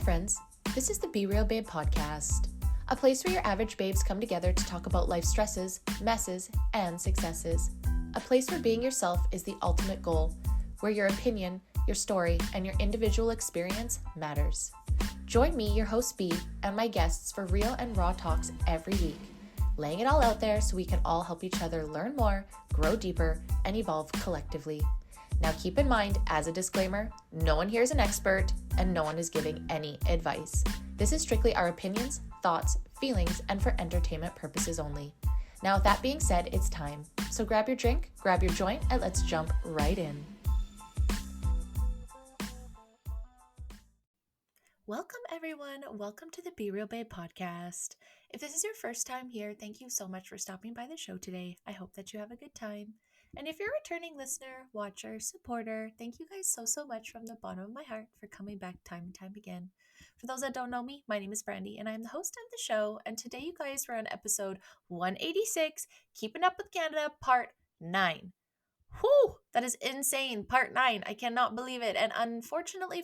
friends. This is the Be Real Babe podcast, a place where your average babes come together to talk about life stresses, messes, and successes. A place where being yourself is the ultimate goal, where your opinion, your story, and your individual experience matters. Join me, your host B, and my guests for real and raw talks every week, laying it all out there so we can all help each other learn more, grow deeper, and evolve collectively. Now keep in mind, as a disclaimer, no one here is an expert and no one is giving any advice. This is strictly our opinions, thoughts, feelings, and for entertainment purposes only. Now with that being said, it's time. So grab your drink, grab your joint, and let's jump right in. Welcome everyone. Welcome to the Be Real Babe podcast. If this is your first time here, thank you so much for stopping by the show today. I hope that you have a good time. And if you're a returning listener, watcher, supporter, thank you guys so much from the bottom of my heart for coming back time and time again. For those that don't know me, my name is Brandy and I'm the host of the show. And today you guys were on episode 186, Keeping Up with Canada, part 9. Whew, that is insane. Part 9. I cannot believe it. And fortunately,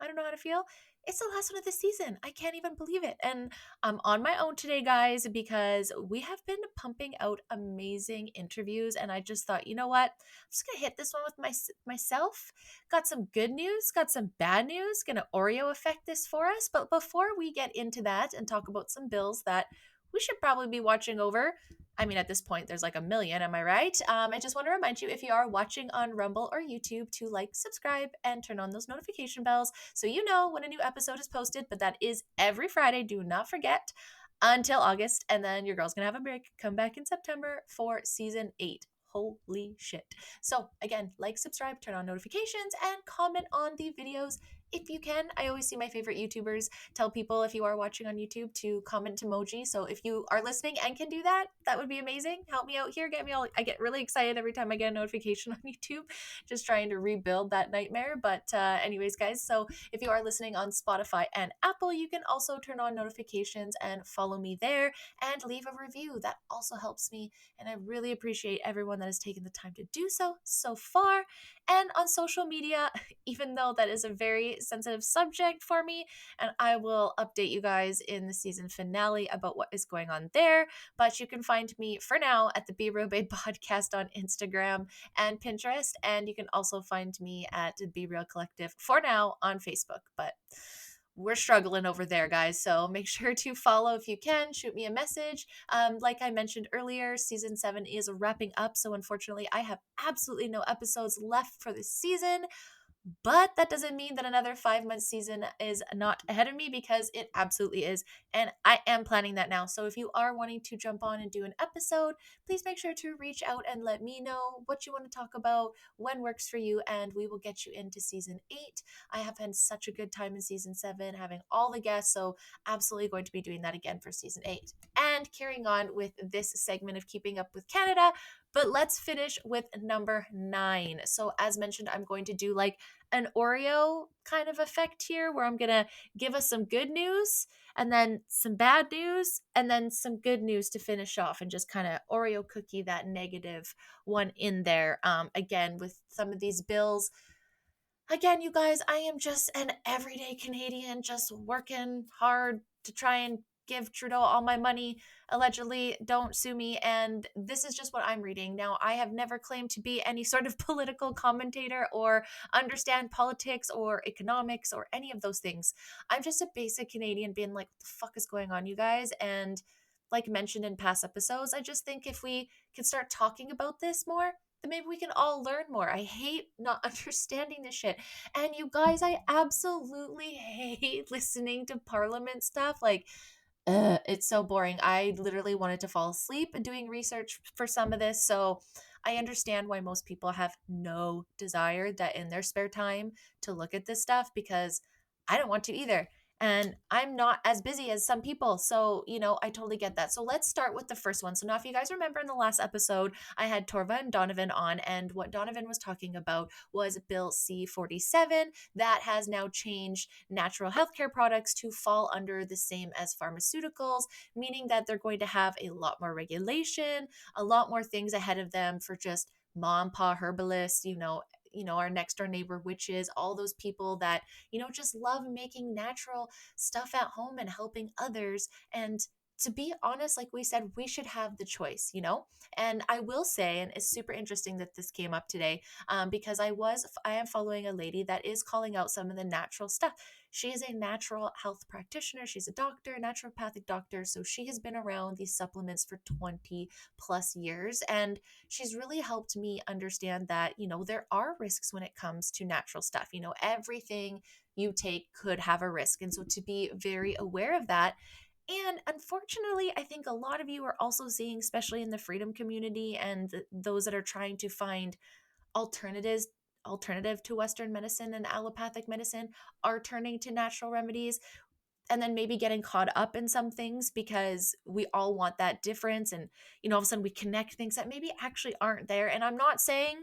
I don't know how to feel. It's the last one of the season. I can't even believe it. And I'm on my own today, guys, because we have been pumping out amazing interviews. And I just thought, you know what? I'm just going to hit this one with myself. Got some good news, got some bad news. Going to Oreo effect this for us. But before we get into that and talk about some bills that we should probably be watching over, I mean, at this point, there's like a million, am I right? I just want to remind you, if you are watching on Rumble or YouTube, to like, subscribe, and turn on those notification bells so you know when a new episode is posted. But that is every Friday. Do not forget, until August. And then your girl's going to have a break. Come back in September for season 8. Holy shit. So again, like, subscribe, turn on notifications, and comment on the videos if you can. I always see my favorite YouTubers tell people, if you are watching on YouTube, to comment emoji. So if you are listening and can do that, that would be amazing. Help me out here. I get really excited every time I get a notification on YouTube, just trying to rebuild that nightmare. But anyways, guys, so if you are listening on Spotify and Apple, you can also turn on notifications and follow me there and leave a review. That also helps me. And I really appreciate everyone that has taken the time to do so far. And on social media, even though that is a very sensitive subject for me, and I will update you guys in the season finale about what is going on there. But you can find me for now at the Be Real Babe podcast on Instagram and Pinterest, and you can also find me at Be Real Collective for now on Facebook. But we're struggling over there, guys. So make sure to follow if you can. Shoot me a message. Like I mentioned earlier, season 7 is wrapping up. So unfortunately, I have absolutely no episodes left for this season. But that doesn't mean that another 5-month season is not ahead of me, because it absolutely is. And I am planning that now. So if you are wanting to jump on and do an episode, please make sure to reach out and let me know what you want to talk about, when works for you, and we will get you into season 8. I have had such a good time in season 7, having all the guests. So absolutely going to be doing that again for season 8. And carrying on with this segment of Keeping Up with Canada. But let's finish with number 9. So as mentioned, I'm going to do like an Oreo kind of effect here, where I'm going to give us some good news and then some bad news and then some good news to finish off, and just kind of Oreo cookie that negative one in there. Again, with some of these bills, again, you guys, I am just an everyday Canadian, just working hard to try and give Trudeau all my money. Allegedly, don't sue me. And this is just what I'm reading. Now, I have never claimed to be any sort of political commentator or understand politics or economics or any of those things. I'm just a basic Canadian being like, what the fuck is going on, you guys? And like mentioned in past episodes, I just think if we could start talking about this more, then maybe we can all learn more. I hate not understanding this shit. And you guys, I absolutely hate listening to Parliament stuff. Like, it's so boring. I literally wanted to fall asleep doing research for some of this. So I understand why most people have no desire that in their spare time to look at this stuff, because I don't want to either. And I'm not as busy as some people. So, I totally get that. So let's start with the first one. So now, if you guys remember, in the last episode, I had Torva and Donovan on, and what Donovan was talking about was Bill C-47 that has now changed natural healthcare products to fall under the same as pharmaceuticals, meaning that they're going to have a lot more regulation, a lot more things ahead of them for just mom, pa, herbalists, our next door neighbor witches, all those people that, just love making natural stuff at home and helping others. And to be honest, like we said, we should have the choice. And I will say, and it's super interesting that this came up today, because I am following a lady that is calling out some of the natural stuff. She is a natural health practitioner. She's a doctor, a naturopathic doctor. So she has been around these supplements for 20 plus years. And she's really helped me understand that, there are risks when it comes to natural stuff. Everything you take could have a risk. And so to be very aware of that. And unfortunately, I think a lot of you are also seeing, especially in the freedom community and those that are trying to find alternatives alternative to Western medicine and allopathic medicine, are turning to natural remedies, and then maybe getting caught up in some things because we all want that difference. And all of a sudden we connect things that maybe actually aren't there. And I'm not saying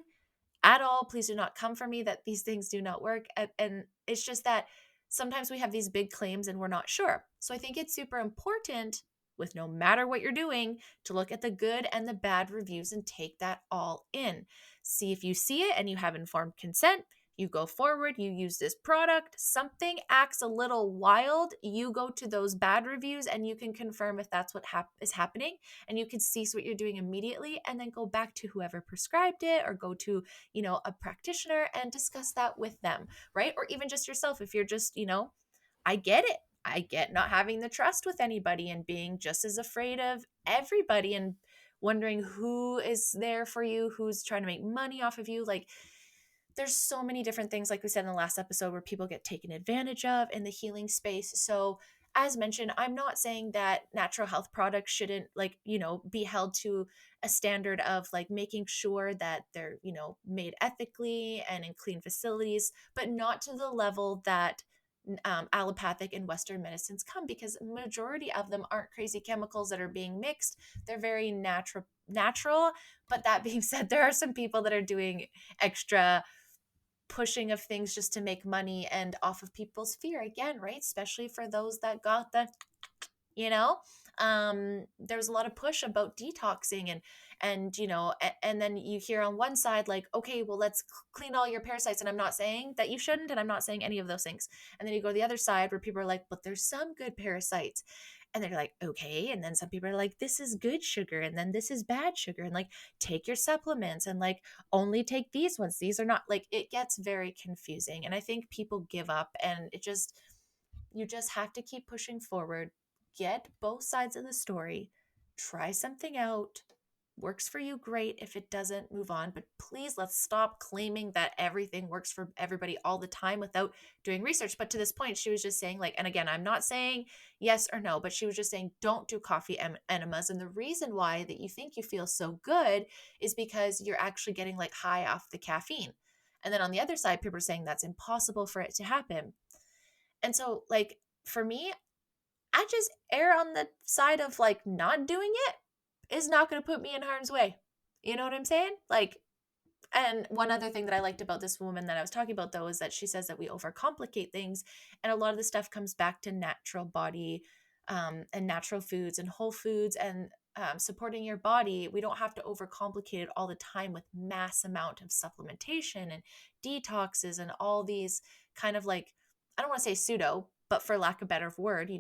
at all, please do not come for me, that these things do not work. And it's just that sometimes we have these big claims and we're not sure. So I think it's super important, with no matter what you're doing, to look at the good and the bad reviews and take that all in. See if you see it and you have informed consent. You go forward, you use this product, something acts a little wild, you go to those bad reviews and you can confirm if that's what is happening, and you can cease what you're doing immediately and then go back to whoever prescribed it, or go to, a practitioner and discuss that with them, right? Or even just yourself, if you're just, I get it. I get not having the trust with anybody and being just as afraid of everybody and wondering who is there for you, who's trying to make money off of you. Like, there's so many different things, like we said in the last episode, where people get taken advantage of in the healing space. So as mentioned, I'm not saying that natural health products shouldn't, like, be held to a standard of like making sure that they're, made ethically and in clean facilities, but not to the level that allopathic and Western medicines come, because majority of them aren't crazy chemicals that are being mixed. They're very natural. But that being said, there are some people that are doing extra pushing of things just to make money and off of people's fear again, right? Especially for those that got the, you know there's a lot of push about detoxing, and then you hear on one side like, okay, well, let's clean all your parasites, and I'm not saying that you shouldn't, and I'm not saying any of those things. And then you go to the other side where people are like, but there's some good parasites, and they're like, okay. And then some people are like, this is good sugar, and then this is bad sugar, and like, take your supplements, and like, only take these ones, these are not, like, it gets very confusing. And I think people give up, and you just have to keep pushing forward. Get both sides of the story. Try something out. Works for you, great. If it doesn't, move on. But please, let's stop claiming that everything works for everybody all the time without doing research. But to this point, she was just saying, like, and again, I'm not saying yes or no, but she was just saying, don't do coffee enemas. And the reason why that you think you feel so good is because you're actually getting like high off the caffeine. And then on the other side, people are saying that's impossible for it to happen. And so, like, for me, I just err on the side of like not doing it is not going to put me in harm's way. You know what I'm saying? Like, and one other thing that I liked about this woman that I was talking about, though, is that she says that we overcomplicate things. And a lot of the stuff comes back to natural body, and natural foods and whole foods, and supporting your body. We don't have to overcomplicate it all the time with mass amount of supplementation and detoxes and all these kind of like, I don't want to say pseudo, but for lack of a better word,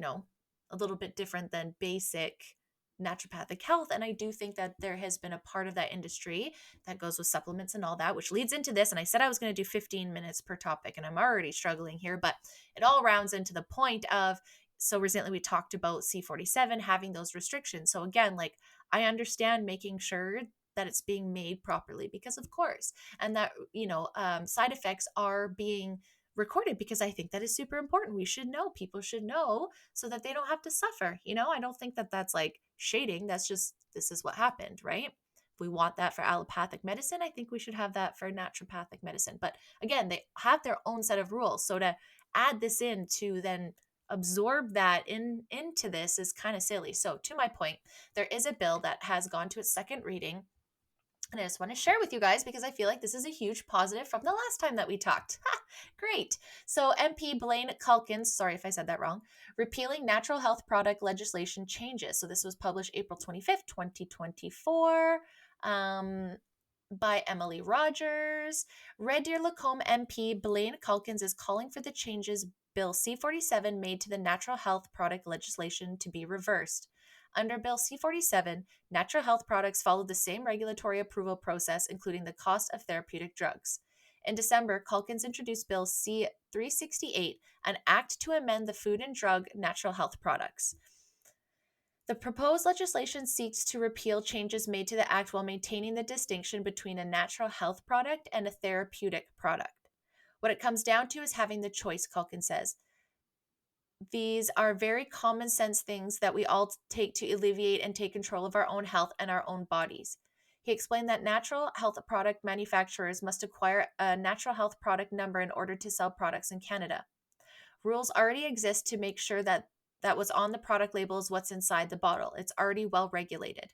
a little bit different than basic naturopathic health. And I do think that there has been a part of that industry that goes with supplements and all that, which leads into this. And I said I was going to do 15 minutes per topic, and I'm already struggling here, but it all rounds into the point of, so recently we talked about C47 having those restrictions. So again, like, I understand making sure that it's being made properly, because of course, and that, side effects are being recorded, because I think that is super important. We should know, people should know, so that they don't have to suffer. I don't think that that's like shading. That's just, this is what happened, right? If we want that for allopathic medicine, I think we should have that for naturopathic medicine. But again, they have their own set of rules. So to add this in to then absorb that into this is kind of silly. So to my point, there is a bill that has gone to its second reading. And I just want to share with you guys, because I feel like this is a huge positive from the last time that we talked. Great. So MP Blaine Culkins, sorry if I said that wrong, repealing natural health product legislation changes. So this was published April 25th, 2024. by Emily Rogers. Red Deer Lacombe MP Blaine Calkins is calling for the changes Bill C-47 made to the natural health product legislation to be reversed. Under Bill C-47, natural health products follow the same regulatory approval process, including the cost of therapeutic drugs. In December, Calkins introduced Bill C-368, an act to amend the Food and Drug Natural Health Products. The proposed legislation seeks to repeal changes made to the act while maintaining the distinction between a natural health product and a therapeutic product. What it comes down to is having the choice, Calkins says. These are very common sense things that we all take to alleviate and take control of our own health and our own bodies. He explained that natural health product manufacturers must acquire a natural health product number in order to sell products in Canada. Rules already exist to make sure that what's on the product label is what's inside the bottle. It's already well regulated.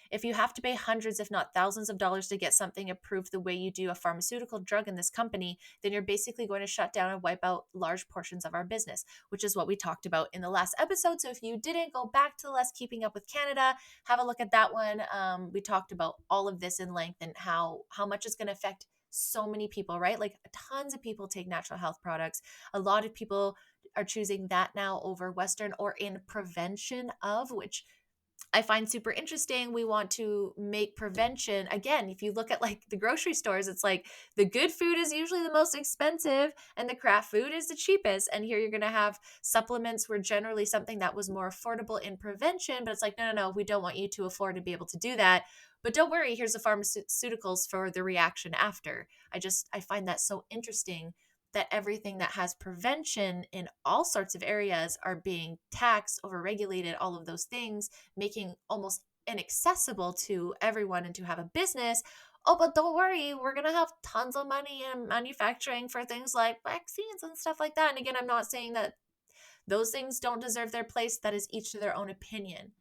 If you have to pay hundreds, if not thousands of dollars to get something approved the way you do a pharmaceutical drug in this company, then you're basically going to shut down and wipe out large portions of our business, which is what we talked about in the last episode. So if you didn't go back to the last Keeping Up with Canada, have a look at that one. We talked about all of this in length and how much it's going to affect so many people, right? Like tons of people take natural health products. A lot of people are choosing that now over Western or in prevention of, which I find super interesting. We want to make prevention. Again, if you look at like the grocery stores, it's like the good food is usually the most expensive and the craft food is the cheapest. And here you're going to have supplements were generally something that was more affordable in prevention, but it's like, no, we don't want you to afford to be able to do that. But don't worry, here's the pharmaceuticals for the reaction after. I find that so interesting that everything that has prevention in all sorts of areas are being taxed, overregulated, all of those things, making almost inaccessible to everyone and to have a business. Oh, but don't worry, we're going to have tons of money in manufacturing for things like vaccines and stuff like that. And again, I'm not saying that those things don't deserve their place. That is each to their own opinion.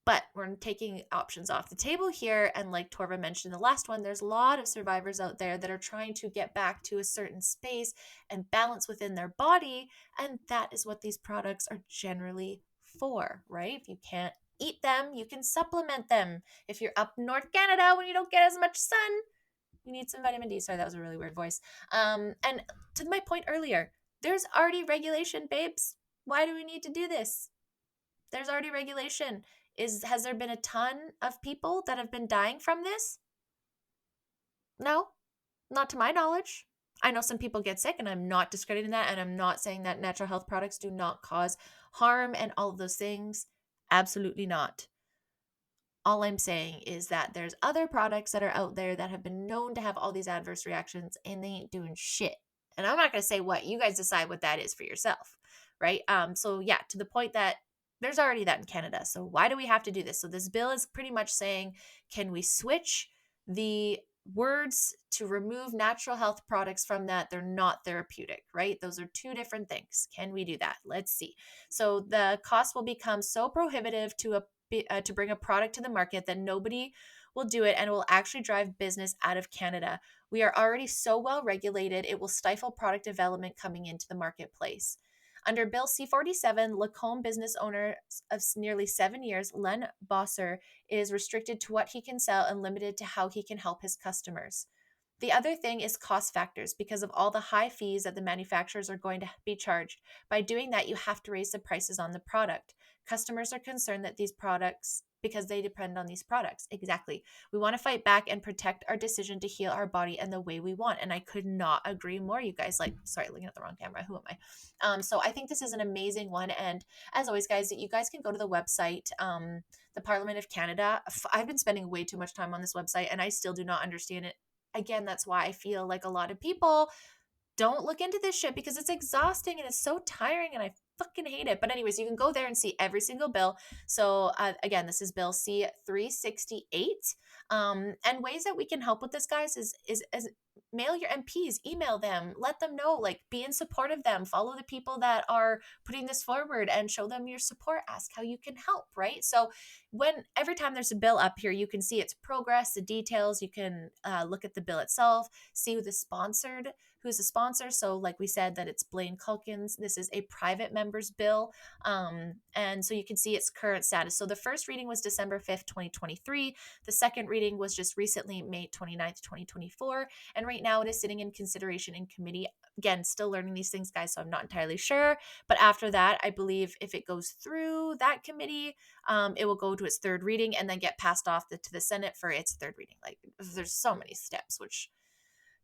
But we're taking options off the table here. And like Torva mentioned in the last one, there's a lot of survivors out there that are trying to get back to a certain space and balance within their body. And that is what these products are generally for, right? If you can't eat them, you can supplement them. If you're up North Canada when you don't get as much sun, you need some vitamin D. Sorry, that was a really weird voice. And to my point earlier, there's already regulation, babes. Why do we need to do this? There's already regulation. Has there been a ton of people that have been dying from this? No, not to my knowledge. I know some people get sick, and I'm not discrediting that, and I'm not saying that natural health products do not cause harm and all of those things. Absolutely not. All I'm saying is that there's other products that are out there that have been known to have all these adverse reactions, and they ain't doing shit. And I'm not going to say what. You guys decide what that is for yourself, right? So yeah, to the point that there's already that in Canada. So why do we have to do this? So this bill is pretty much saying, can we switch the words to remove natural health products from that? They're not therapeutic, right? Those are two different things. Can we do that? Let's see. So the cost will become so prohibitive to bring a product to the market that nobody will do it and will actually drive business out of Canada. We are already so well regulated, it will stifle product development coming into the marketplace. Under Bill C-47, Lacombe business owner of nearly 7 years, Len Bosser, is restricted to what he can sell and limited to how he can help his customers. The other thing is cost factors because of all the high fees that the manufacturers are going to be charged. By doing that, you have to raise the prices on the product. Customers are concerned that these products, because they depend on these products. Exactly. We want to fight back and protect our decision to heal our body and the way we want. And I could not agree more, you guys. Sorry, looking at the wrong camera. Who am I? So I think this is an amazing one. And as always, guys, you guys can go to the website, the Parliament of Canada. I've been spending way too much time on this website and I still do not understand it. Again, that's why I feel like a lot of people don't look into this shit because it's exhausting and it's so tiring and I fucking hate it. But anyways, you can go there and see every single bill. So again, this is Bill C-368. And ways that we can help with this, guys, is mail your MPs, email them, let them know, like be in support of them, follow the people that are putting this forward and show them your support, ask how you can help, right? So every time there's a bill up here, you can see its progress, the details, you can look at the bill itself, see who the sponsored who's a sponsor. So like we said, that it's Blaine Culkins. This is a private member's bill. And so you can see its current status. So the first reading was December 5th, 2023. The second reading was just recently, May 29th, 2024. And right now it is sitting in consideration in committee. Again, still learning these things, guys, so I'm not entirely sure. But after that, I believe if it goes through that committee, it will go to its third reading and then get passed off to the Senate for its third reading. Like, there's so many steps, which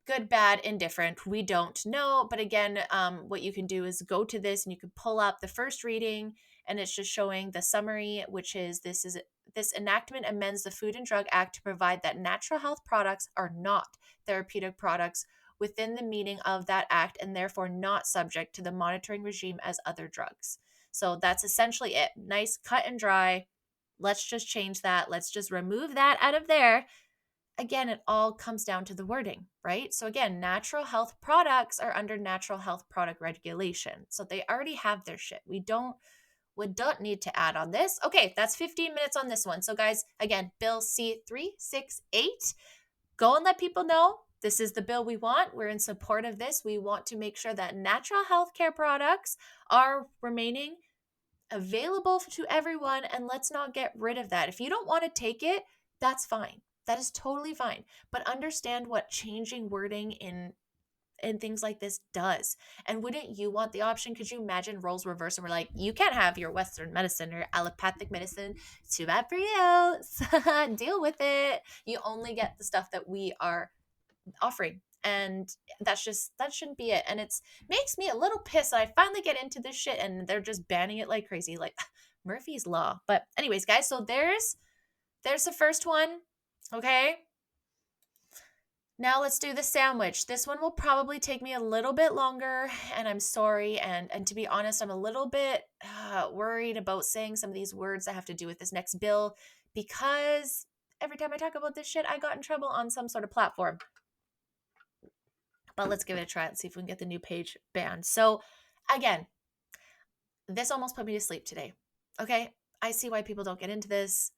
good, bad, indifferent, we don't know. But again, what you can do is go to this and you can pull up the first reading, and it's just showing the summary, which is this enactment amends the Food and Drug Act to provide that natural health products are not therapeutic products within the meaning of that act and therefore not subject to the monitoring regime as other drugs. So that's essentially it. Nice, cut and dry. Let's just change that. Let's just remove that out of there. Again, it all comes down to the wording, right? So again, natural health products are under natural health product regulation. So they already have their shit. We don't need to add on this. Okay, that's 15 minutes on this one. So guys, again, Bill C-368, go and let people know this is the bill we want. We're in support of this. We want to make sure that natural healthcare products are remaining available to everyone, and let's not get rid of that. If you don't want to take it, that's fine. That is totally fine. But understand what changing wording in things like this does. And wouldn't you want the option? Could you imagine roles reverse and we're like, you can't have your Western medicine or allopathic medicine. Too bad for you. Deal with it. You only get the stuff that we are offering. And that shouldn't be it. And it's makes me a little pissed that I finally get into this shit and they're just banning it like crazy, like Murphy's Law. But anyways, guys, so there's the first one. Okay. Now let's do the sandwich. This one will probably take me a little bit longer, and I'm sorry. And to be honest, I'm a little bit worried about saying some of these words that have to do with this next bill, because every time I talk about this shit, I got in trouble on some sort of platform. But let's give it a try and see if we can get the new page banned. So again, this almost put me to sleep today. Okay. I see why people don't get into this.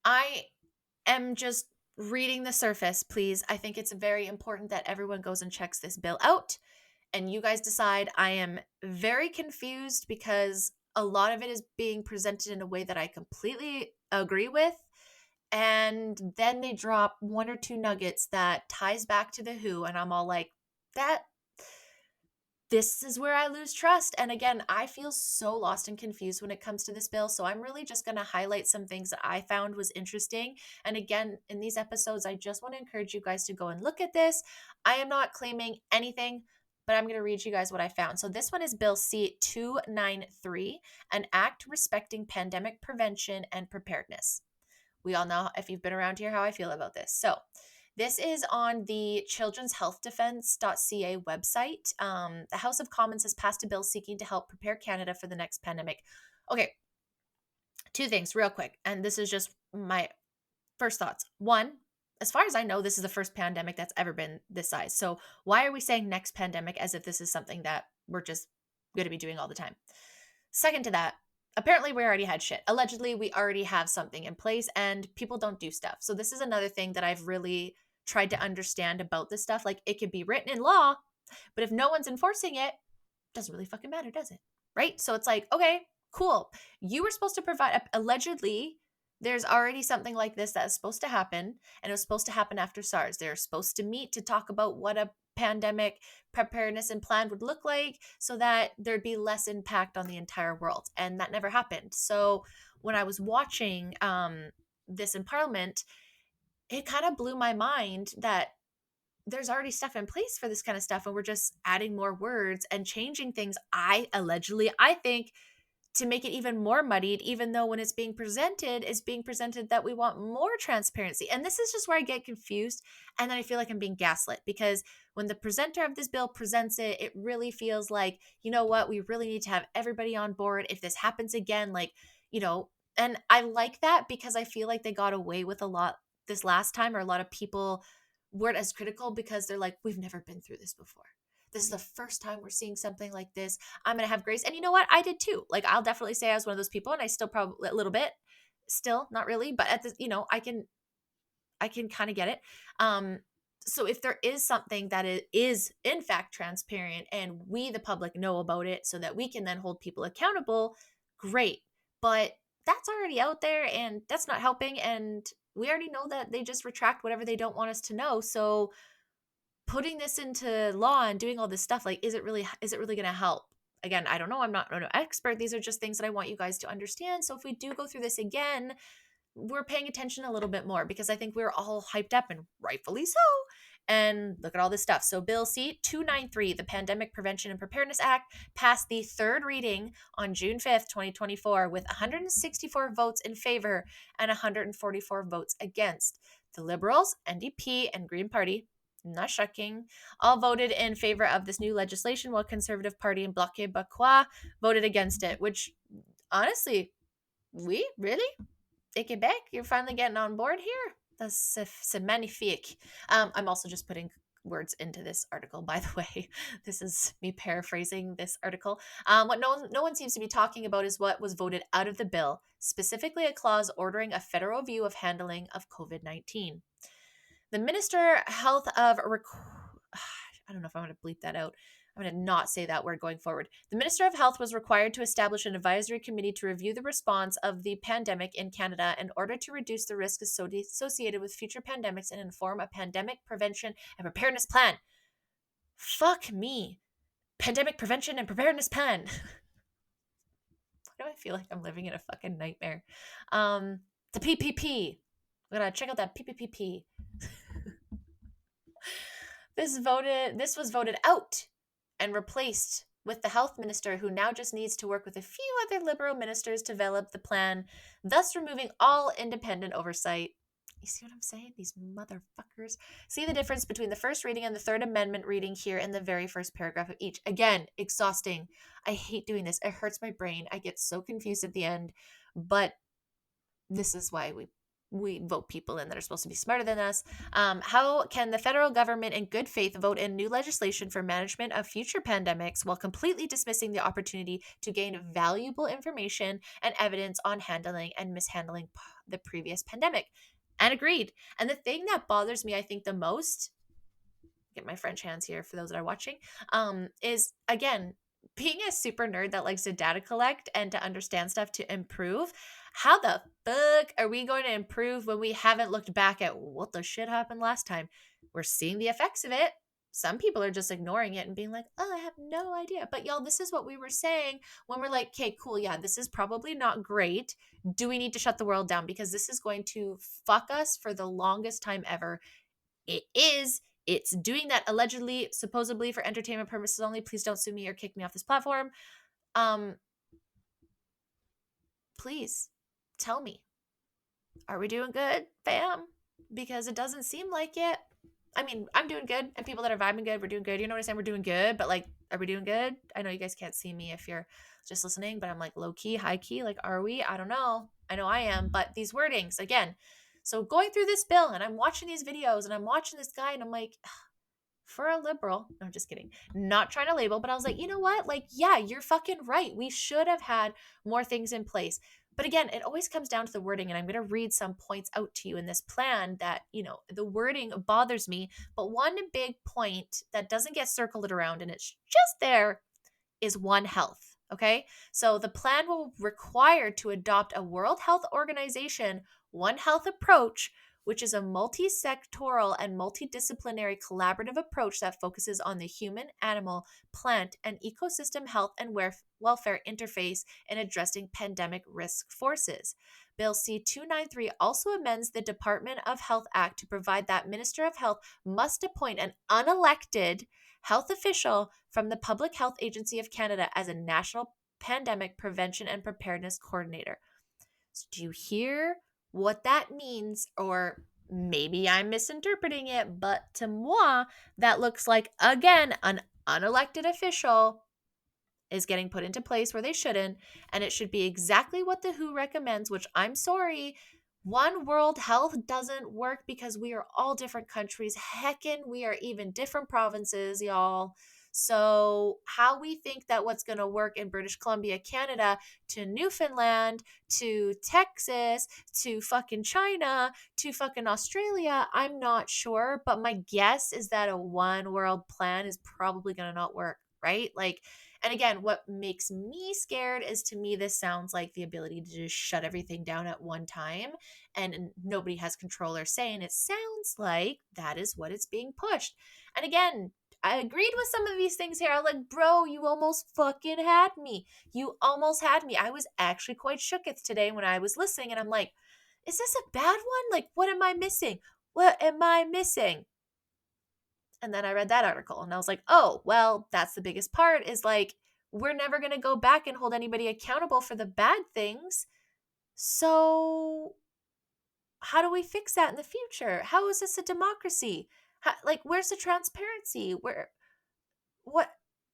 I am just reading the surface, please. I think it's very important that everyone goes and checks this bill out and you guys decide. I am very confused because a lot of it is being presented in a way that I completely agree with. And then they drop one or two nuggets that ties back to the WHO, and I'm all like, this is where I lose trust. And again, I feel so lost and confused when it comes to this bill. So I'm really just going to highlight some things that I found was interesting. And again, in these episodes, I just want to encourage you guys to go and look at this. I am not claiming anything, but I'm going to read you guys what I found. So this one is Bill C-293, an act respecting pandemic prevention and preparedness. We all know, if you've been around here, how I feel about this. So this is on the Children's Health Defense.ca website. The House of Commons has passed a bill seeking to help prepare Canada for the next pandemic. Okay, two things real quick. And this is just my first thoughts. One, as far as I know, this is the first pandemic that's ever been this size. So why are we saying next pandemic as if this is something that we're just going to be doing all the time? Second to that, apparently we already had shit. Allegedly, we already have something in place and people don't do stuff. So this is another thing that I've really tried to understand about this stuff. Like, it could be written in law, but if no one's enforcing it, doesn't really fucking matter, does it? Right? So it's like, okay, cool. You were supposed to provide, allegedly, there's already something like this that is supposed to happen, and it was supposed to happen after SARS. They're supposed to meet to talk about what a pandemic preparedness and plan would look like so that there'd be less impact on the entire world. And that never happened. So when I was watching this in Parliament, it kind of blew my mind that there's already stuff in place for this kind of stuff, and we're just adding more words and changing things. I think to make it even more muddied, even though when it's being presented that we want more transparency. And this is just where I get confused. And then I feel like I'm being gaslit, because when the presenter of this bill presents it, it really feels like, you know what, we really need to have everybody on board if this happens again, like, and I like that because I feel like they got away with a lot this last time, or a lot of people weren't as critical because they're like, we've never been through this before. This is the first time we're seeing something like this. I'm going to have grace. And you know what? I did too. Like, I'll definitely say I was one of those people, and I still probably a little bit, still not really, but at this, I can kind of get it. So if there is something that is in fact transparent and we, the public, know about it so that we can then hold people accountable, great. But that's already out there and that's not helping. And we already know that they just retract whatever they don't want us to know. So putting this into law and doing all this stuff, like, is it really going to help? Again, I don't know. I'm not an expert. These are just things that I want you guys to understand. So if we do go through this again, we're paying attention a little bit more, because I think we're all hyped up, and rightfully so. And look at all this stuff. So Bill C-293, the Pandemic Prevention and Preparedness Act, passed the third reading on June 5th, 2024, with 164 votes in favor and 144 votes against. The Liberals, NDP, and Green Party, not shocking, all voted in favor of this new legislation, while Conservative Party and Bloc Québécois voted against it, which, honestly, we really? Quebec, you're finally getting on board here. C'est magnifique. I'm also just putting words into this article, by the way. This is me paraphrasing this article. What no one seems to be talking about is what was voted out of the bill, specifically a clause ordering a federal view of handling of COVID-19. The Minister Health of I don't know if I'm going to bleep that out. I'm going to not say that word going forward. The Minister of Health was required to establish an advisory committee to review the response of the pandemic in Canada in order to reduce the risk associated with future pandemics and inform a pandemic prevention and preparedness plan. Fuck me. Pandemic prevention and preparedness plan. Why do I feel like I'm living in a fucking nightmare? The PPP. We're going to check out that PPP. This was voted out and replaced with the health minister, who now just needs to work with a few other Liberal ministers to develop the plan, thus removing all independent oversight. You see what I'm saying? These motherfuckers. See the difference between the first reading and the third amendment reading here in the very first paragraph of each. Again, exhausting. I hate doing this. It hurts my brain. I get so confused at the end. But this is why we vote people in that are supposed to be smarter than us. How can the federal government in good faith vote in new legislation for management of future pandemics while completely dismissing the opportunity to gain valuable information and evidence on handling and mishandling the previous pandemic? And agreed. And the thing that bothers me, I think, the most, get my French hands here for those that are watching, is, again, being a super nerd that likes to data collect and to understand stuff to improve. How the fuck are we going to improve when we haven't looked back at what the shit happened last time? We're seeing the effects of it. Some people are just ignoring it and being like, oh, I have no idea. But y'all, this is what we were saying when we're like, okay, cool. Yeah, this is probably not great. Do we need to shut the world down? Because this is going to fuck us for the longest time ever. It is. It's doing that allegedly, supposedly for entertainment purposes only. Please don't sue me or kick me off this platform. Please tell me, are we doing good, fam? Because it doesn't seem like it. I mean, I'm doing good, and people that are vibing good, we're doing good. You know what I'm saying? We're doing good, but like, are we doing good? I know you guys can't see me if you're just listening, but I'm like low key, high key. Like, are we? I don't know. I know I am, but these wordings again. So going through this bill, and I'm watching these videos, and I'm watching this guy, and I'm like, for a liberal, no, I'm just kidding, not trying to label, but I was like, you know what? Like, yeah, you're fucking right. We should have had more things in place. But again, it always comes down to the wording, and I'm going to read some points out to you in this plan that, the wording bothers me. But one big point that doesn't get circled around, and it's just there, is One Health. Okay, so the plan will require to adopt a World Health Organization One Health approach, which is a multi-sectoral and multidisciplinary collaborative approach that focuses on the human, animal, plant, and ecosystem health and welfare interface in addressing pandemic risk forces. Bill C-293 also amends the Department of Health Act to provide that Minister of Health must appoint an unelected health official from the Public Health Agency of Canada as a national pandemic prevention and preparedness coordinator. So do you hear what that means? Or maybe I'm misinterpreting it, but to moi, that looks like, again, an unelected official is getting put into place where they shouldn't, and it should be exactly what the WHO recommends, which, I'm sorry, One World Health doesn't work because we are all different countries. Heckin', we are even different provinces, y'all. So how we think that what's going to work in British Columbia, Canada, to Newfoundland, to Texas, to fucking China, to fucking Australia, I'm not sure. But my guess is that a one world plan is probably going to not work, right? Like, and again, what makes me scared is, to me, this sounds like the ability to just shut everything down at one time and nobody has control or say. And it sounds like that is what is being pushed. And again, I agreed with some of these things here. I'm like, bro, you almost fucking had me. You almost had me. I was actually quite shooketh today when I was listening, and I'm like, is this a bad one? Like, what am I missing? What am I missing? And then I read that article and I was like, oh, well, that's the biggest part, is like, we're never going to go back and hold anybody accountable for the bad things. So how do we fix that in the future? How is this a democracy? Like, where's the transparency? What,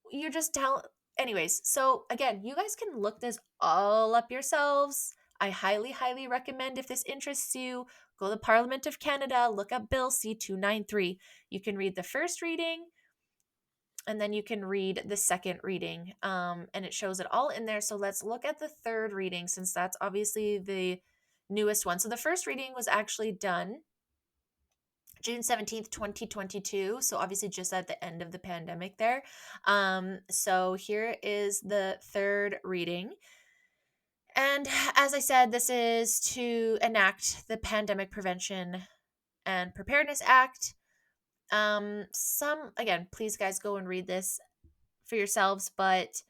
you're just telling. Anyways, so again, you guys can look this all up yourselves. I highly, highly recommend, if this interests you, go to the Parliament of Canada, look up Bill C-293. You can read the first reading, and then you can read the second reading, and it shows it all in there. So let's look at the third reading, since that's obviously the newest one. So the first reading was actually done June 17th, 2022. So obviously just at the end of the pandemic there. So here is the third reading. And as I said, this is to enact the Pandemic Prevention and Preparedness Act. Again, please guys go and read this for yourselves, but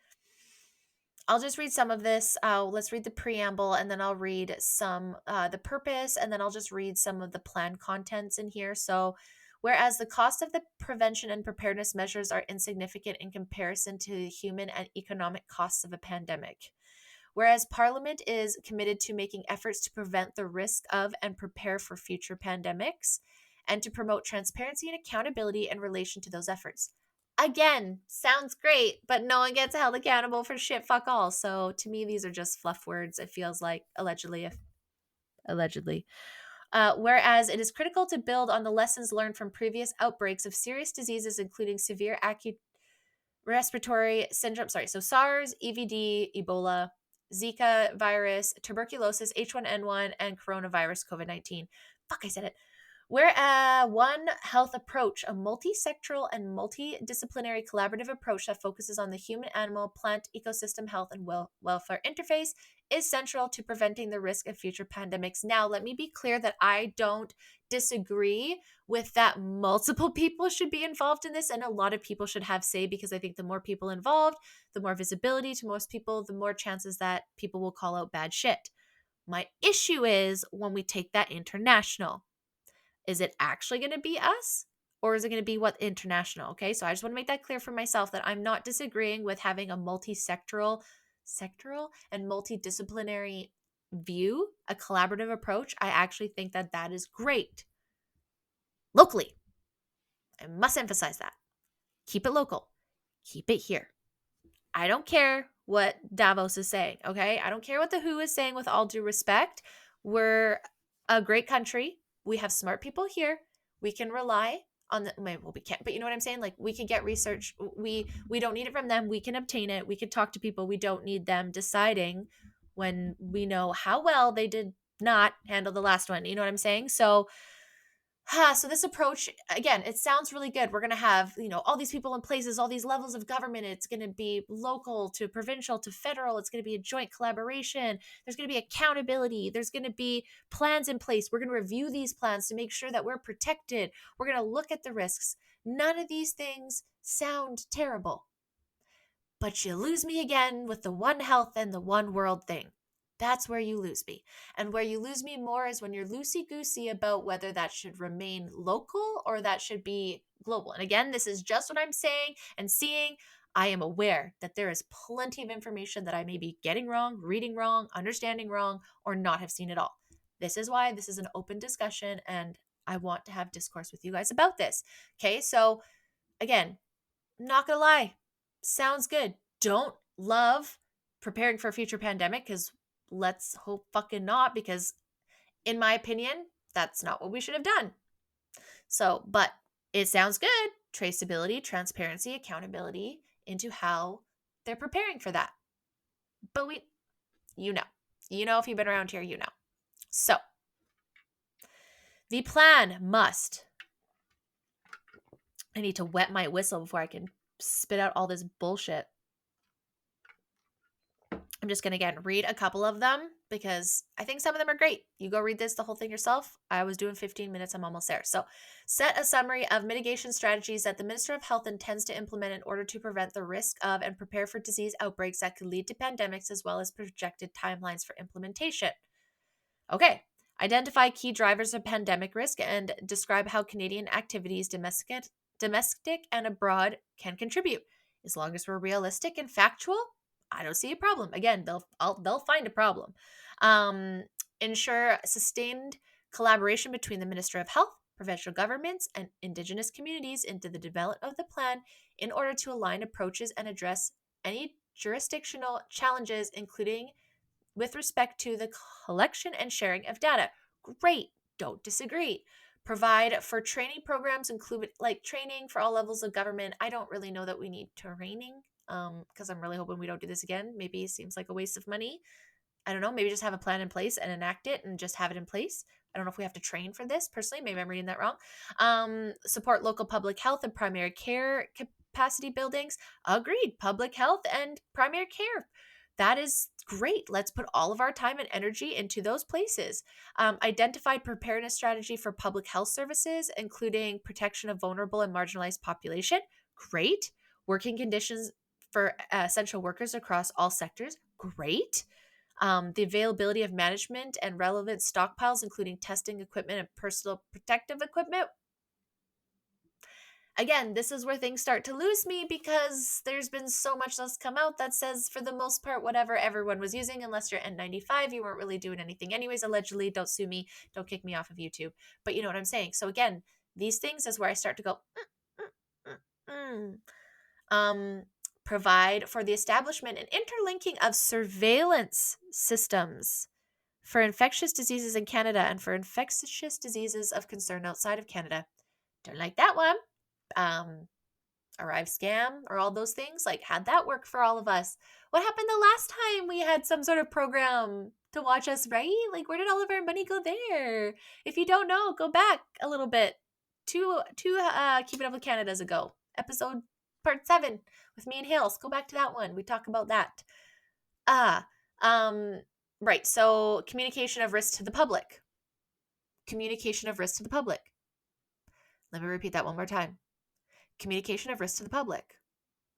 I'll just read some of this. Let's read the preamble, and then I'll read some the purpose, and then I'll just read some of the plan contents in here. So, whereas the cost of the prevention and preparedness measures are insignificant in comparison to the human and economic costs of a pandemic. Whereas Parliament is committed to making efforts to prevent the risk of and prepare for future pandemics, and to promote transparency and accountability in relation to those efforts. Again, sounds great, but no one gets held accountable for shit fuck all. So to me, these are just fluff words. It feels like allegedly. Whereas it is critical to build on the lessons learned from previous outbreaks of serious diseases, including severe acute respiratory syndrome. So SARS, EVD, Ebola, Zika virus, tuberculosis, H1N1, and coronavirus COVID-19. Fuck, I said it. Where a One Health approach, a multi-sectoral and multidisciplinary collaborative approach that focuses on the human, animal, plant, ecosystem health, and welfare interface, is central to preventing the risk of future pandemics. Now, let me be clear that I don't disagree with that multiple people should be involved in this, and a lot of people should have say, because I think the more people involved, the more visibility to most people, the more chances that people will call out bad shit. My issue is when we take that international. Is it actually going to be us, or is it going to be what international? Okay, so I just want to make that clear for myself, that I'm not disagreeing with having a sectoral and multidisciplinary view, a collaborative approach. I actually think that that is great. Locally, I must emphasize that. Keep it local. Keep it here. I don't care what Davos is saying, okay? I don't care what the WHO is saying, with all due respect. We're a great country. We have smart people here. We can rely on the, well, we can't, but you know what I'm saying? Like, we can get research. We don't need it from them. We can obtain it. We can talk to people. We don't need them deciding when we know how well they did not handle the last one. You know what I'm saying? So this approach, again, it sounds really good. We're going to have, all these people in places, all these levels of government. It's going to be local to provincial to federal. It's going to be a joint collaboration. There's going to be accountability. There's going to be plans in place. We're going to review these plans to make sure that we're protected. We're going to look at the risks. None of these things sound terrible. But you lose me again with the One Health and the One World thing. That's where you lose me. And where you lose me more is when you're loosey-goosey about whether that should remain local or that should be global. And again, this is just what I'm saying and seeing. I am aware that there is plenty of information that I may be getting wrong, reading wrong, understanding wrong, or not have seen at all. This is why this is an open discussion, and I want to have discourse with you guys about this. Okay, so again, not gonna lie, sounds good. Don't love preparing for a future pandemic, because let's hope fucking not, because in my opinion, that's not what we should have done. So, but it sounds good. traceability, transparency, accountability into how they're preparing for that. But you know, if you've been around here, you know. So the plan must, I need to wet my whistle before I can spit out all this bullshit. I'm just going to, again, read a couple of them because I think some of them are great. You go read the whole thing yourself. I was doing 15 minutes. I'm almost there. So set a summary of mitigation strategies that the Minister of Health intends to implement in order to prevent the risk of and prepare for disease outbreaks that could lead to pandemics, as well as projected timelines for implementation. Okay. Identify key drivers of pandemic risk and describe how Canadian activities, domestic and abroad, can contribute. As long as we're realistic and factual, I don't see a problem. Again, they'll find a problem. Ensure sustained collaboration between the Minister of Health, provincial governments, and Indigenous communities into the development of the plan in order to align approaches and address any jurisdictional challenges, including with respect to the collection and sharing of data. Great, don't disagree. Provide for training programs, include like training for all levels of government. I don't really know that we need training because I'm really hoping we don't do this again. Maybe it seems like a waste of money. I don't know, maybe just have a plan in place and enact it and just have it in place. I don't know if we have to train for this personally. Maybe I'm reading that wrong. Support local public health and primary care capacity buildings. Agreed. Public health and primary care. That is great. Let's put all of our time and energy into those places. Identified preparedness strategy for public health services, including protection of vulnerable and marginalized population. Great. Working conditions for essential workers across all sectors. Great. The availability of management and relevant stockpiles, including testing equipment and personal protective equipment. Again, this is where things start to lose me because there's been so much that's come out that says, for the most part, whatever everyone was using, unless you're N95, you weren't really doing anything anyways, allegedly. Don't sue me. Don't kick me off of YouTube. But you know what I'm saying. So again, these things is where I start to go, provide for the establishment and interlinking of surveillance systems for infectious diseases in Canada and for infectious diseases of concern outside of Canada. Don't like that one. Arrive scam or all those things, like, had that work for all of us? What happened the last time we had some sort of program to watch us, right? Like, where did all of our money go there? If you don't know, go back a little bit to Keep It Up with Canada's ago, episode part 7 with me and Hales. Go back to that one. We talk about that. Right. So communication of risk to the public. Communication of risk to the public. Let me repeat that one more time. Communication of risk to the public.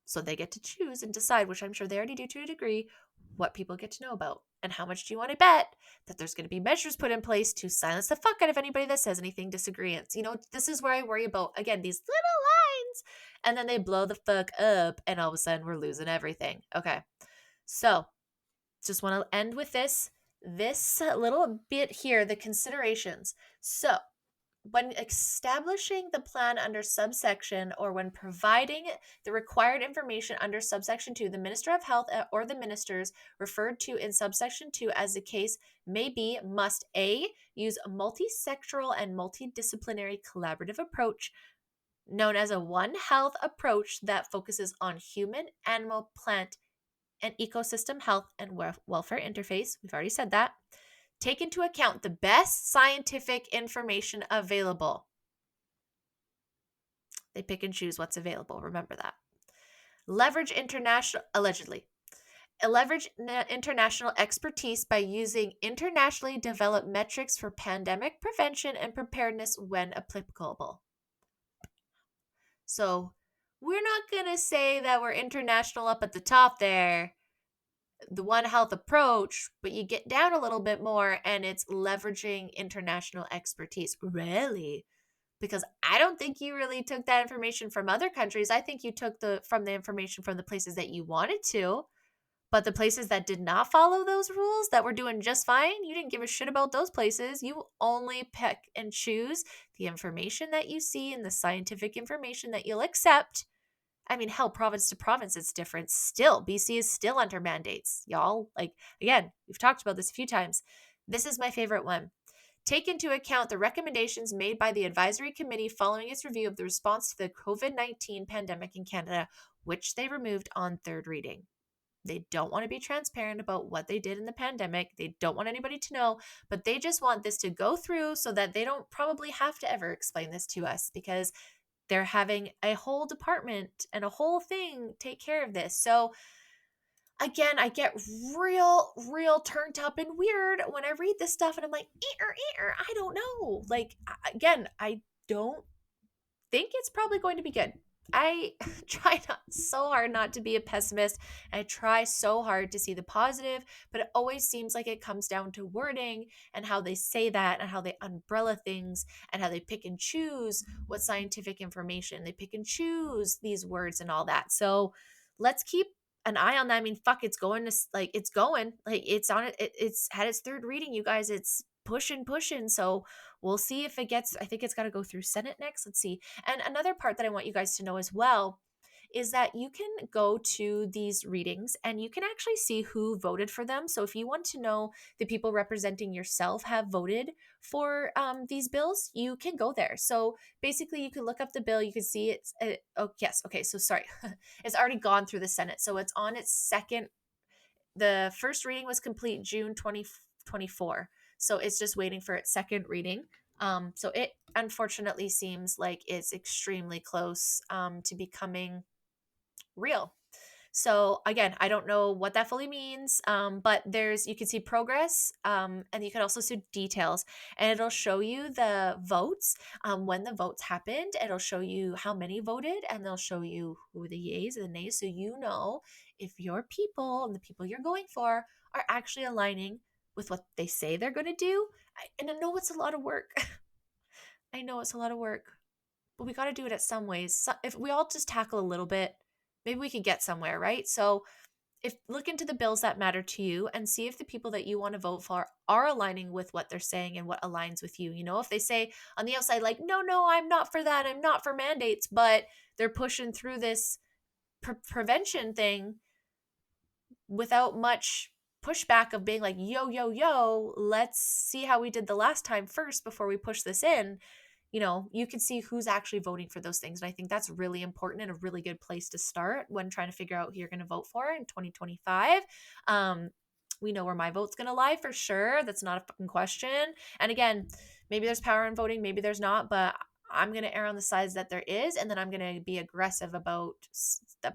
So they get to choose and decide, which I'm sure they already do to a degree, what people get to know about. And how much do you want to bet that there's going to be measures put in place to silence the fuck out of anybody that says anything disagreeance? You know, this is where I worry about, again, these little lines. And then they blow the fuck up and all of a sudden we're losing everything. Okay. So just want to end with this little bit here, the considerations. So when establishing the plan under subsection or when providing the required information under subsection 2, the Minister of Health or the ministers referred to in subsection 2 as the case may be must A, use a multi-sectoral and multidisciplinary collaborative approach known as a One Health approach that focuses on human, animal, plant, and ecosystem health and welfare interface. We've already said that. Take into account the best scientific information available. They pick and choose what's available. Remember that. Leverage international expertise by using internationally developed metrics for pandemic prevention and preparedness when applicable. So we're not going to say that we're international up at the top there, the One Health approach, but you get down a little bit more and it's leveraging international expertise. Really? Because I don't think you really took that information from other countries. I think you took the information from the places that you wanted to, but the places that did not follow those rules, that were doing just fine, you didn't give a shit about those places. You only pick and choose the information that you see and the scientific information that you'll accept. I mean, hell, province to province, it's different. Still, BC is still under mandates, y'all. Like, again, we've talked about this a few times. This is my favorite one. take into account the recommendations made by the advisory committee following its review of the response to the COVID-19 pandemic in Canada, which they removed on third reading. They don't want to be transparent about what they did in the pandemic. They don't want anybody to know, but they just want this to go through so that they don't probably have to ever explain this to us, because they're having a whole department and a whole thing take care of this. So again, I get real turned up and weird when I read this stuff, and I'm like, I don't know. Like, again, I don't think it's probably going to be good. I try not so hard not to be a pessimist. I try so hard to see the positive, but it always seems like it comes down to wording and how they say that and how they umbrella things and how they pick and choose what scientific information. They pick and choose these words and all that. So let's keep an eye on that. I mean, fuck, it's going to, like, it's going, like, it's on it. It's had its third reading, you guys. It's pushing. So we'll see if it gets, I think it's got to go through Senate next. Let's see. And another part that I want you guys to know as well is that you can go to these readings and you can actually see who voted for them. So if you want to know the people representing yourself have voted for these bills, you can go there. So basically, you can look up the bill. You can see it's, oh, yes. Okay. So sorry. It's already gone through the Senate. So it's on its second. The first reading was complete June 2024. So it's just waiting for its second reading. So it unfortunately seems like it's extremely close to becoming real. So again, I don't know what that fully means, but you can see progress, and you can also see details, and it'll show you the votes, when the votes happened. It'll show you how many voted, and they'll show you who the yeas and the nays, so you know if your people and the people you're going for are actually aligning with what they say they're going to do. And I know it's a lot of work. I know it's a lot of work, but we got to do it at some ways. So if we all just tackle a little bit, maybe we can get somewhere, right? So if look into the bills that matter to you and see if the people that you want to vote for are aligning with what they're saying and what aligns with you. You know, if they say on the outside, like, no, I'm not for that, I'm not for mandates, but they're pushing through this prevention thing without much pushback of being like, yo, let's see how we did the last time first before we push this in. You know, you can see who's actually voting for those things. And I think that's really important and a really good place to start when trying to figure out who you're going to vote for in 2025. We know where my vote's going to lie for sure. That's not a fucking question. And again, maybe there's power in voting, maybe there's not, but I'm going to err on the sides that there is. And then I'm going to be aggressive about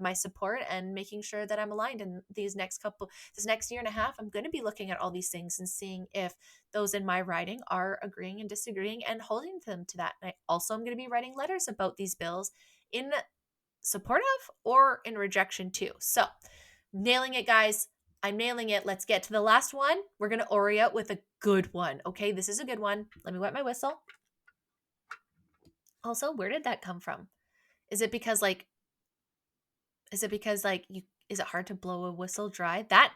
my support and making sure that I'm aligned in this next year and a half. I'm going to be looking at all these things and seeing if those in my writing are agreeing and disagreeing and holding them to that. And I also am going to be writing letters about these bills in support of or in rejection too. So nailing it, guys. I'm nailing it. Let's get to the last one. We're going to orient with a good one. Okay, this is a good one. Let me wet my whistle. Also, where did that come from? Is it because is it hard to blow a whistle dry? That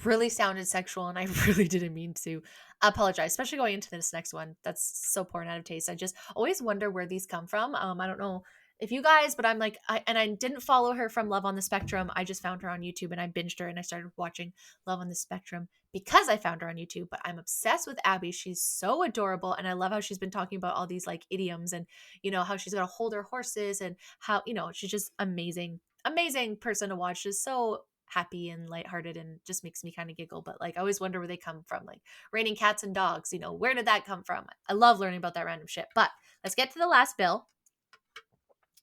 really sounded sexual and I really didn't mean to. Apologize, especially going into this next one. That's so poor and out of taste. I just always wonder where these come from. I don't know if you guys, but I'm like, I didn't follow her from Love on the Spectrum. I just found her on YouTube and I binged her and I started watching Love on the Spectrum because I found her on YouTube. But I'm obsessed with Abby. She's so adorable. And I love how she's been talking about all these like idioms and, you know, how she's going to hold her horses and how, you know, she's just amazing person to watch. She's so happy and lighthearted and just makes me kind of giggle. But like, I always wonder where they come from, like raining cats and dogs, you know, where did that come from? I love learning about that random shit. But let's get to the last bill.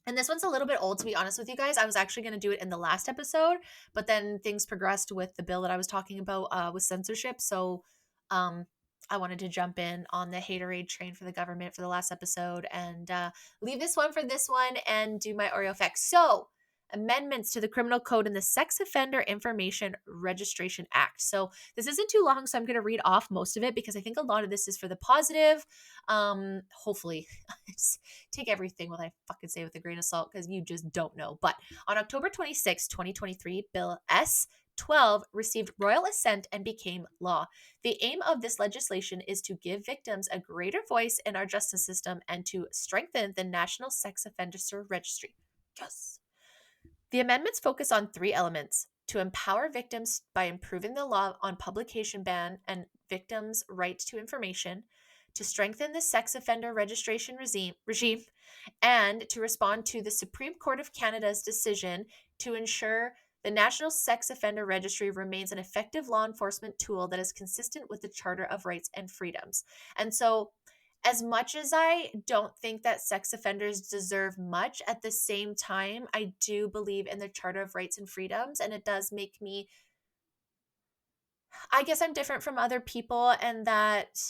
And this one's a little bit old, to be honest with you guys. I was actually going to do it in the last episode, but then things progressed with the bill that I was talking about with censorship. So I wanted to jump in on the haterade train for the government for the last episode and leave this one for this one and do my Oreo effects. So amendments to the criminal code and the Sex Offender Information Registration Act. So this isn't too long, so I'm going to read off most of it because I think a lot of this is for the positive. Hopefully, take everything what I fucking say with a grain of salt because you just don't know. But on October 26, 2023, Bill S-12 received royal assent and became law. The aim of this legislation is to give victims a greater voice in our justice system and to strengthen the National Sex Offender Registry. Yes. The amendments focus on three elements: to empower victims by improving the law on publication ban and victims' right to information, to strengthen the sex offender registration regime and to respond to the Supreme Court of Canada's decision to ensure the National Sex Offender Registry remains an effective law enforcement tool that is consistent with the Charter of Rights and Freedoms. And so, as much as I don't think that sex offenders deserve much, at the same time, I do believe in the Charter of Rights and Freedoms, and it does make me, I guess I'm different from other people, and that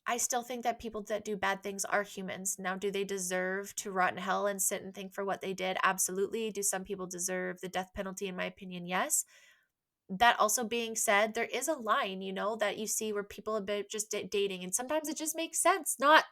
I still think that people that do bad things are humans. Now, do they deserve to rot in hell and sit and think for what they did? Absolutely. Do some people deserve the death penalty? In my opinion, yes. That also being said, there is a line, that you see where people have been just dating, and sometimes it just makes sense. Not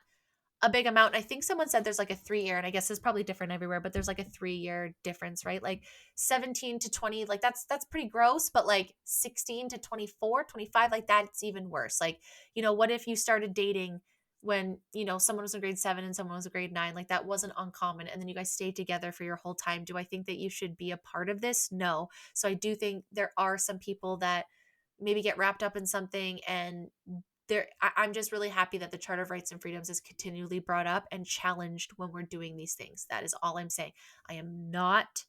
a big amount. I think someone said there's like a 3 year, and I guess it's probably different everywhere, but there's like a 3 year difference, right? Like 17 to 20, like that's pretty gross, but like 16 to 24, 25, like that's even worse. Like, what if you started dating when, someone was in grade 7 and someone was in grade 9, like that wasn't uncommon. And then you guys stayed together for your whole time. Do I think that you should be a part of this? No. So I do think there are some people that maybe get wrapped up in something, and I'm just really happy that the Charter of Rights and Freedoms is continually brought up and challenged when we're doing these things. That is all I'm saying. I am not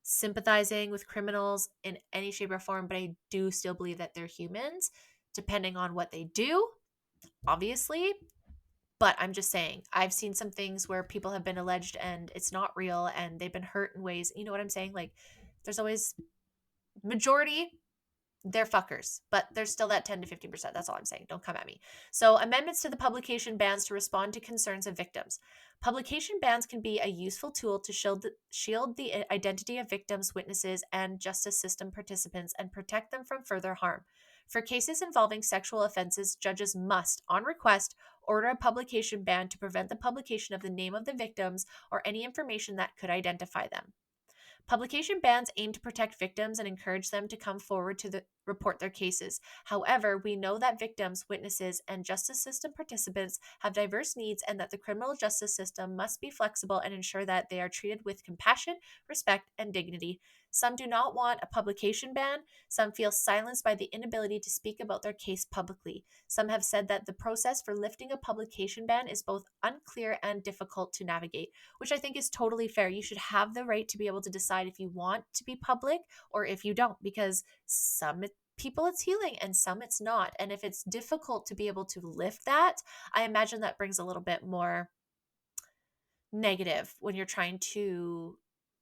sympathizing with criminals in any shape or form, but I do still believe that they're humans, depending on what they do, obviously. But I'm just saying, I've seen some things where people have been alleged and it's not real and they've been hurt in ways, you know what I'm saying? Like, there's always majority, they're fuckers, but there's still that 10 to 15%. That's all I'm saying. Don't come at me. So, amendments to the publication bans to respond to concerns of victims. Publication bans can be a useful tool to shield the identity of victims, witnesses, and justice system participants and protect them from further harm. For cases involving sexual offenses, judges must, on request, order a publication ban to prevent the publication of the name of the victims or any information that could identify them. Publication bans aim to protect victims and encourage them to come forward to report their cases. However, we know that victims, witnesses, and justice system participants have diverse needs and that the criminal justice system must be flexible and ensure that they are treated with compassion, respect, and dignity. Some do not want a publication ban. Some feel silenced by the inability to speak about their case publicly. Some have said that the process for lifting a publication ban is both unclear and difficult to navigate, which I think is totally fair. You should have the right to be able to decide if you want to be public or if you don't, because some people it's healing and some it's not. And if it's difficult to be able to lift that, I imagine that brings a little bit more negative when you're trying to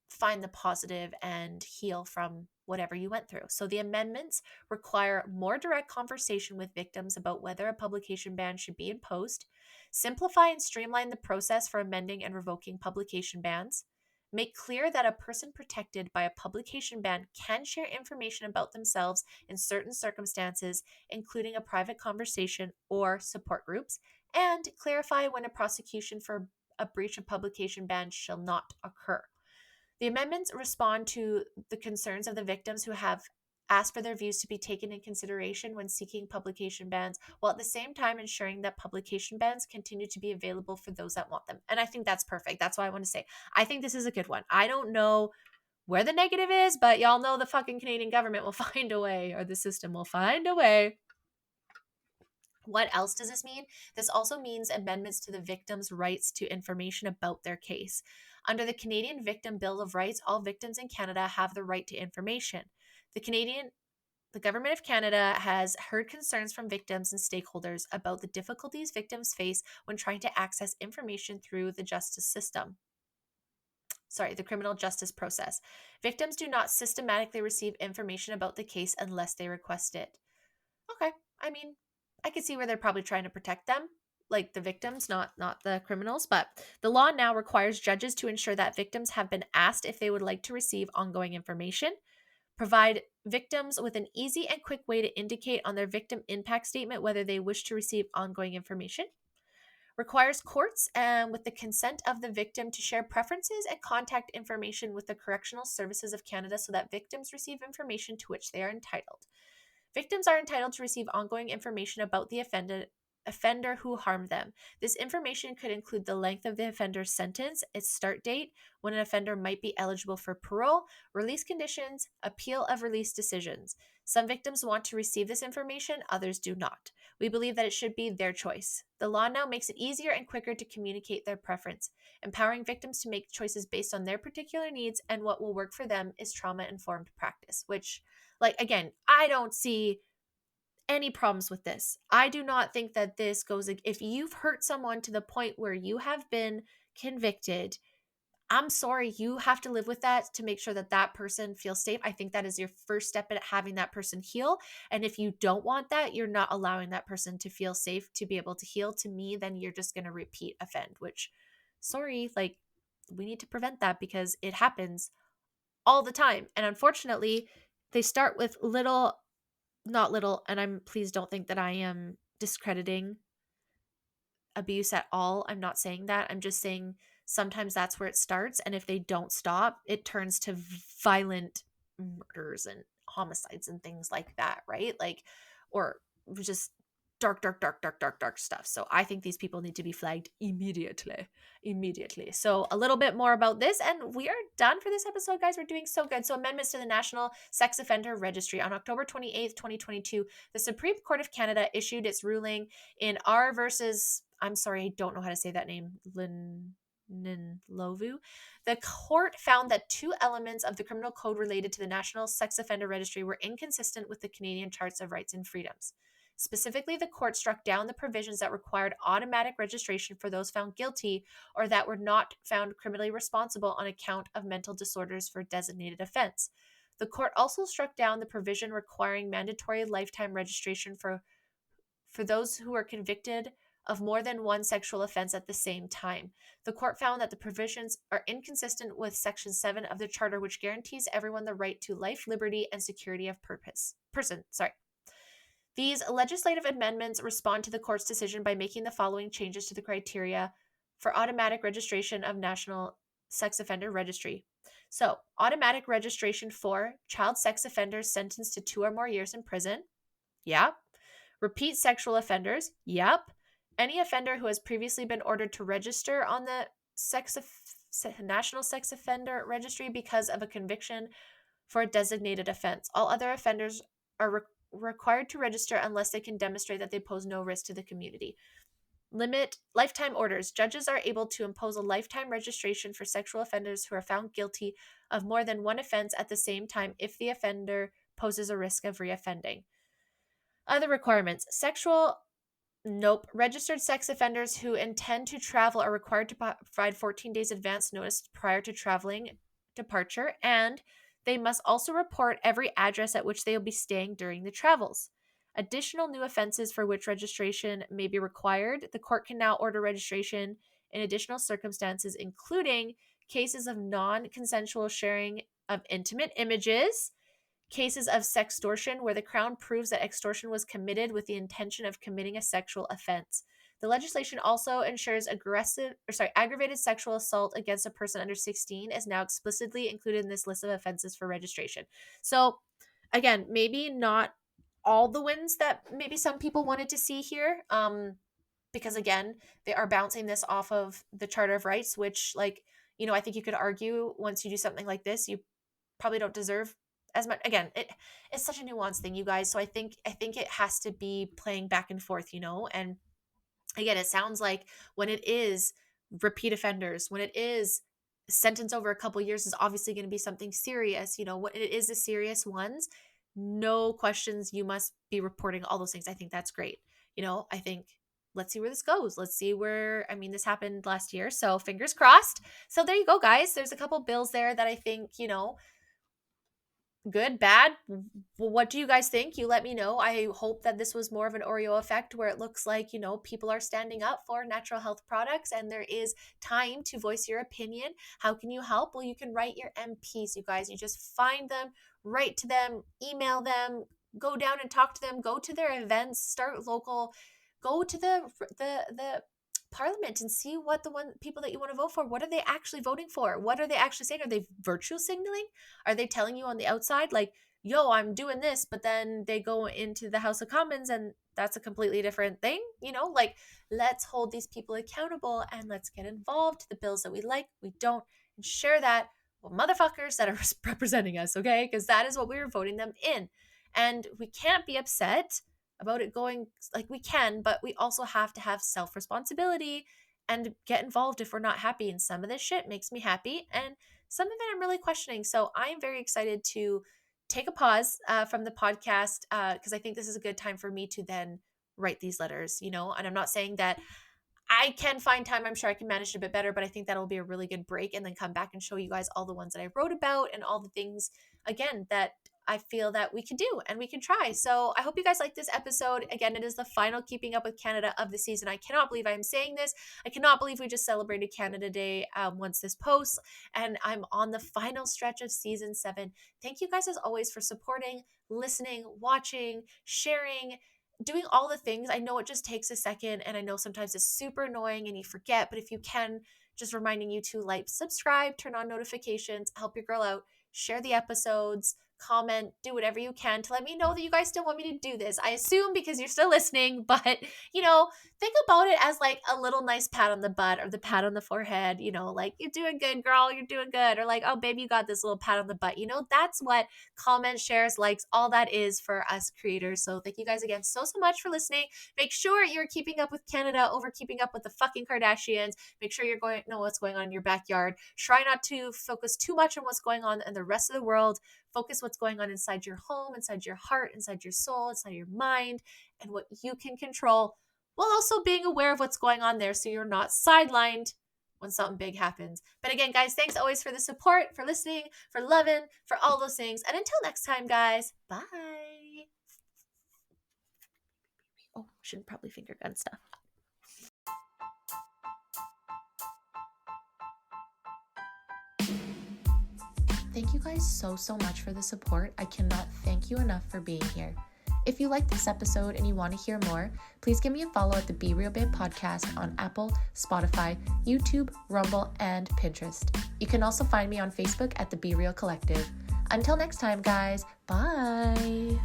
find the positive and heal from whatever you went through. So the amendments require more direct conversation with victims about whether a publication ban should be imposed, simplify and streamline the process for amending and revoking publication bans, make clear that a person protected by a publication ban can share information about themselves in certain circumstances, including a private conversation or support groups, and clarify when a prosecution for a breach of publication ban shall not occur. The amendments respond to the concerns of the victims who have asked for their views to be taken in consideration when seeking publication bans, while at the same time ensuring that publication bans continue to be available for those that want them. And I think that's perfect. That's why I want to say, I think this is a good one. I don't know where the negative is, but y'all know the fucking Canadian government will find a way, or the system will find a way. What else does this mean? This also means amendments to the victim's rights to information about their case. Under the Canadian Victim Bill of Rights, all victims in Canada have the right to information. The Government of Canada has heard concerns from victims and stakeholders about the difficulties victims face when trying to access information through the justice system. The criminal justice process. Victims do not systematically receive information about the case unless they request it. Okay, I mean, I could see where they're probably trying to protect them, like the victims, not the criminals. But the law now requires judges to ensure that victims have been asked if they would like to receive ongoing information, provide victims with an easy and quick way to indicate on their victim impact statement whether they wish to receive ongoing information, requires courts and with the consent of the victim to share preferences and contact information with the Correctional Services of Canada so that victims receive information to which they are entitled. Victims are entitled to receive ongoing information about the offender who harmed them. This information could include the length of the offender's sentence, its start date, when an offender might be eligible for parole, release conditions, appeal of release decisions. Some victims want to receive this information, others do not. We believe that it should be their choice. The law now makes it easier and quicker to communicate their preference. Empowering victims to make choices based on their particular needs and what will work for them is trauma-informed practice, which, like, again, I don't see any problems with this. I do not think that this goes, if you've hurt someone to the point where you have been convicted, I'm sorry, you have to live with that to make sure that that person feels safe. I think that is your first step at having that person heal. And if you don't want that, you're not allowing that person to feel safe to be able to heal. To me, then you're just going to repeat offend, which, sorry, like, we need to prevent that because it happens all the time. And unfortunately, they start with little, not little, and please don't think that I am discrediting abuse at all. I'm not saying that. I'm just saying sometimes that's where it starts. And if they don't stop, it turns to violent murders and homicides and things like that, right? Like, or just dark, dark, dark, dark, dark, dark stuff. So I think these people need to be flagged immediately. Immediately. So a little bit more about this, and we are done for this episode, guys. We're doing so good. So amendments to the National Sex Offender Registry. On October 28th, 2022, the Supreme Court of Canada issued its ruling in R versus, I'm sorry, I don't know how to say that name, Lovu. The court found that two elements of the criminal code related to the National Sex Offender Registry were inconsistent with the Canadian Charts of Rights and Freedoms. Specifically, the court struck down the provisions that required automatic registration for those found guilty or that were not found criminally responsible on account of mental disorders for a designated offense. The court also struck down the provision requiring mandatory lifetime registration for those who are convicted of more than one sexual offense at the same time. The court found that the provisions are inconsistent with Section 7 of the Charter, which guarantees everyone the right to life, liberty, and security of person. These legislative amendments respond to the court's decision by making the following changes to the criteria for automatic registration of National Sex Offender Registry. So, automatic registration for child sex offenders sentenced to 2 or more years in prison. Yeah. Repeat sexual offenders. Yep. Any offender who has previously been ordered to register on the National Sex Offender Registry because of a conviction for a designated offense. All other offenders are required to register unless they can demonstrate that they pose no risk to the community. Limit lifetime orders. Judges are able to impose a lifetime registration for sexual offenders who are found guilty of more than one offense at the same time if the offender poses a risk of reoffending. Other requirements. Registered sex offenders who intend to travel are required to provide 14 days advance notice prior to traveling departure, and they must also report every address at which they will be staying during the travels. Additional new offenses for which registration may be required. The court can now order registration in additional circumstances, including cases of non-consensual sharing of intimate images, cases of sextortion where the Crown proves that extortion was committed with the intention of committing a sexual offense. The legislation also ensures aggravated sexual assault against a person under 16 is now explicitly included in this list of offenses for registration. So, again, maybe not all the wins that maybe some people wanted to see here, because, again, they are bouncing this off of the Charter of Rights, which, I think you could argue once you do something like this, you probably don't deserve as much. Again, it's such a nuanced thing, you guys. So I think it has to be playing back and forth, and again, it sounds like when it is repeat offenders, when it is sentence over a couple years, is obviously going to be something serious. When it is the serious ones, no questions, you must be reporting all those things. I think that's great. I think let's see where this goes. Let's see where, this happened last year, so fingers crossed. So there you go, guys. There's a couple bills there that I think, good, bad. What do you guys think? You let me know. I hope that this was more of an Oreo effect where it looks like, people are standing up for natural health products and there is time to voice your opinion. How can you help? Well, you can write your MPs, you guys. You just find them, write to them, email them, go down and talk to them, go to their events, start local, go to the Parliament and see what the people that you want to vote for, what are they actually voting for? What are they actually saying? Are they virtue signaling? Are they telling you on the outside, like, yo, I'm doing this, but then they go into the House of Commons and that's a completely different thing, like let's hold these people accountable and let's get involved to the bills that we like, we don't, and share that with motherfuckers that are representing us, okay? Because that is what we were voting them in. And we can't be upset about it going like we can, but we also have to have self-responsibility and get involved if we're not happy. And some of this shit makes me happy, and some of it I'm really questioning. So I'm very excited to take a pause from the podcast because I think this is a good time for me to then write these letters, and I'm not saying that I can find time. I'm sure I can manage it a bit better, but I think that'll be a really good break and then come back and show you guys all the ones that I wrote about and all the things, again, that I feel that we can do and we can try. So I hope you guys like this episode. Again, it is the final Keeping Up with Canada of the season. I cannot believe I am saying this. I cannot believe we just celebrated Canada Day once this posts, and I'm on the final stretch of season 7. Thank you guys as always for supporting, listening, watching, sharing, doing all the things. I know it just takes a second, and I know sometimes it's super annoying and you forget, but if you can, just reminding you to like, subscribe, turn on notifications, help your girl out, share the episodes, comment, do whatever you can to let me know that you guys still want me to do this. I assume because you're still listening, but think about it as like a little nice pat on the butt or the pat on the forehead, like, you're doing good, girl, you're doing good. Or like, oh, baby, you got this little pat on the butt. That's what comments, shares, likes, all that is for us creators. So thank you guys again so much for listening. Make sure you're keeping up with Canada over keeping up with the fucking Kardashians. Make sure you're going to know what's going on in your backyard. Try not to focus too much on what's going on in the rest of the world. Focus what's going on inside your home, inside your heart, inside your soul, inside your mind, and what you can control, while also being aware of what's going on there so you're not sidelined when something big happens. But again, guys, thanks always for the support, for listening, for loving, for all those things. And until next time, guys, bye. Oh, shouldn't probably finger gun stuff. Thank you guys so much for the support. I cannot thank you enough for being here. If you like this episode and you want to hear more, please give me a follow at the Be Real Babe podcast on Apple, Spotify, YouTube, Rumble, and Pinterest. You can also find me on Facebook at the Be Real Collective. Until next time, guys, bye!